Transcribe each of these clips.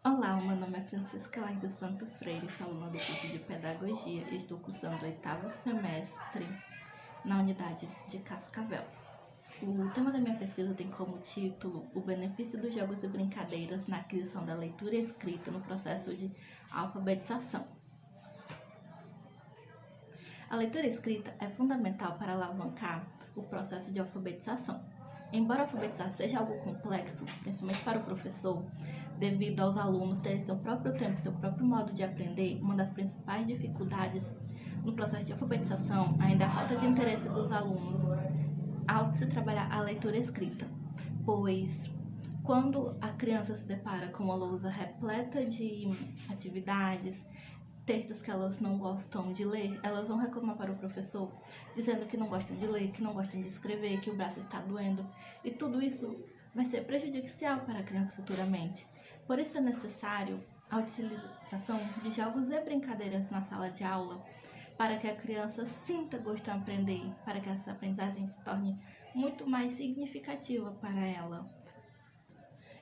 Olá, meu nome é Francisca Lai dos Santos Freire, sou aluna do curso de Pedagogia e estou cursando o 8º semestre na unidade de Cascavel. O tema da minha pesquisa tem como título o benefício dos jogos e brincadeiras na aquisição da leitura e escrita no processo de alfabetização. A leitura escrita é fundamental para alavancar o processo de alfabetização. Embora alfabetizar seja algo complexo, principalmente para o professor, devido aos alunos terem seu próprio tempo, seu próprio modo de aprender, uma das principais dificuldades no processo de alfabetização ainda é a falta de interesse dos alunos ao se trabalhar a leitura escrita, pois quando a criança se depara com uma lousa repleta de atividades, textos que elas não gostam de ler, elas vão reclamar para o professor, dizendo que não gostam de ler, que não gostam de escrever, que o braço está doendo. E tudo isso vai ser prejudicial para a criança futuramente. Por isso é necessário a utilização de jogos e brincadeiras na sala de aula, para que a criança sinta gosto em aprender, para que essa aprendizagem se torne muito mais significativa para ela.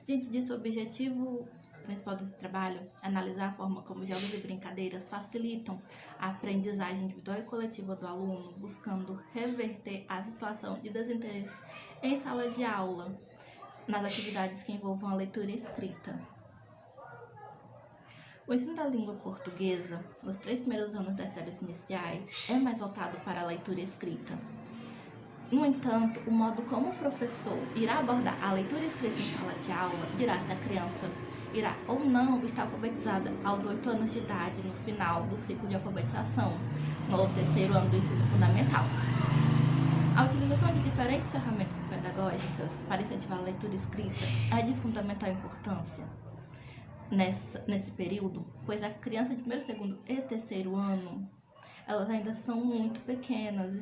Diante disso, o objetivo principal desse trabalho é analisar a forma como jogos e brincadeiras facilitam a aprendizagem individual e coletiva do aluno, buscando reverter a situação de desinteresse em sala de aula nas atividades que envolvam a leitura e escrita. O ensino da língua portuguesa, nos 3 primeiros anos das séries iniciais, é mais voltado para a leitura e escrita. No entanto, o modo como o professor irá abordar a leitura e escrita em sala de aula dirá se a criança irá ou não estar alfabetizada aos 8 anos de idade no final do ciclo de alfabetização, no 3º ano do ensino fundamental. A utilização de diferentes ferramentas pedagógicas para incentivar a leitura e escrita é de fundamental importância nesse período, pois a criança de 1º, 2º e 3º ano, elas ainda são muito pequenas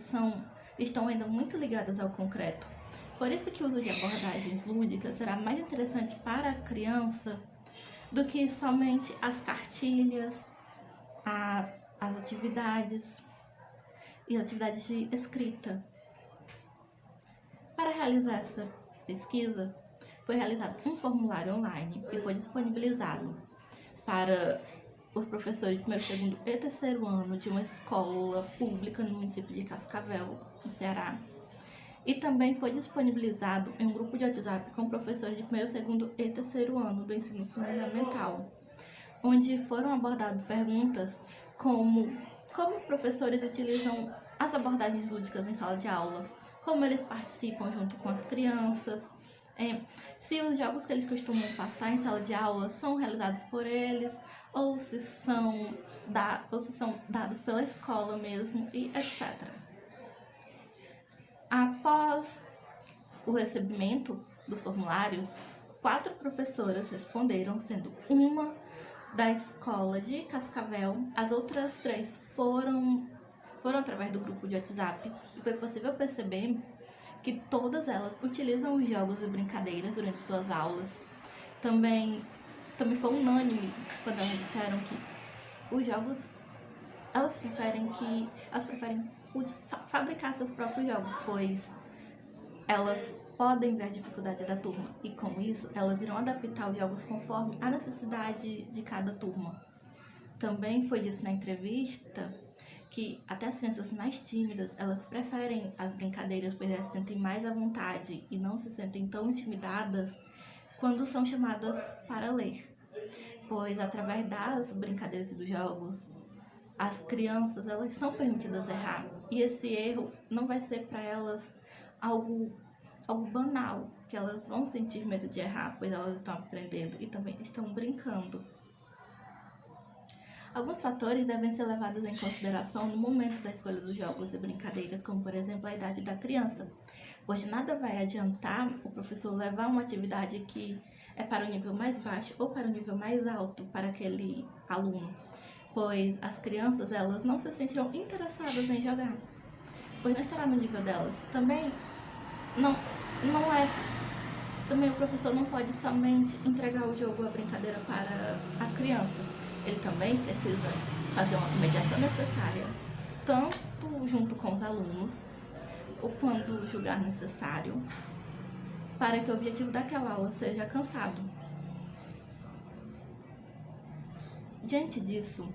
e estão ainda muito ligadas ao concreto. Por isso que o uso de abordagens lúdicas será mais interessante para a criança do que somente as cartilhas, as atividades e as atividades de escrita. Para realizar essa pesquisa, foi realizado um formulário online que foi disponibilizado para os professores de 1º, 2º e 3º ano de uma escola pública no município de Cascavel, no Ceará. E também foi disponibilizado em um grupo de WhatsApp com professores de 1º, 2º e 3º ano do ensino fundamental, onde foram abordadas perguntas como os professores utilizam as abordagens lúdicas em sala de aula, como eles participam junto com as crianças, se os jogos que eles costumam passar em sala de aula são realizados por eles, ou se são dados pela escola mesmo, e etc. Após o recebimento dos formulários, 4 professoras responderam, sendo uma da escola de Cascavel. As outras 3 foram através do grupo de WhatsApp, e foi possível perceber que todas elas utilizam os jogos e brincadeiras durante suas aulas. Também foi unânime quando elas disseram que os jogos, elas preferem fabricar seus próprios jogos, pois elas podem ver a dificuldade da turma e com isso elas irão adaptar os jogos conforme a necessidade de cada turma. Também foi dito na entrevista que até as crianças mais tímidas, elas preferem as brincadeiras, pois elas se sentem mais à vontade e não se sentem tão intimidadas quando são chamadas para ler, pois através das brincadeiras e dos jogos, as crianças, elas são permitidas errar, e esse erro não vai ser para elas algo banal, que elas vão sentir medo de errar, pois elas estão aprendendo e também estão brincando. Alguns fatores devem ser levados em consideração no momento da escolha dos jogos e brincadeiras, como por exemplo a idade da criança, pois de nada vai adiantar o professor levar uma atividade que é para o nível mais baixo ou para o nível mais alto para aquele aluno, pois as crianças, elas não se sentirão interessadas em jogar, pois não estará no nível delas. Também o professor não pode somente entregar o jogo ou a brincadeira para a criança. Ele também precisa fazer uma mediação necessária, tanto junto com os alunos, ou quando julgar necessário, para que o objetivo daquela aula seja alcançado. Diante disso,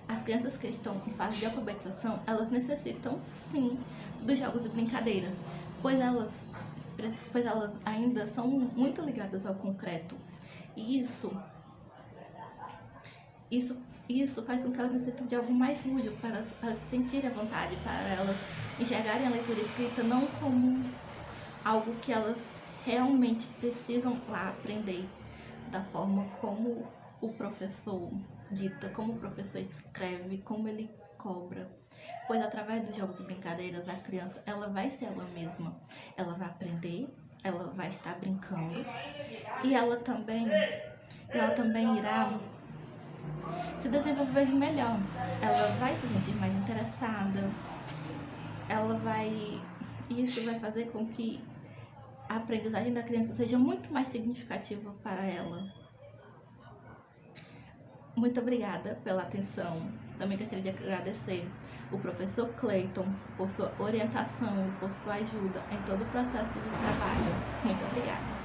as crianças que estão em fase de alfabetização, elas necessitam sim dos jogos e brincadeiras, pois elas ainda são muito ligadas ao concreto. E isso faz com que elas necessitem de algo mais lúdico para elas se sentirem à vontade, para elas enxergarem a leitura escrita não como algo que elas realmente precisam lá aprender, da forma como o professor dita, como o professor escreve, como ele cobra. Pois através dos jogos e brincadeiras, a criança ela vai ser ela mesma, ela vai aprender, ela vai estar brincando e ela também irá se desenvolver melhor. Ela vai se sentir mais interessada, isso vai fazer com que a aprendizagem da criança seja muito mais significativa para ela. Muito obrigada pela atenção. Também gostaria de agradecer o professor Cleiton por sua orientação, por sua ajuda em todo o processo de trabalho. Muito obrigada.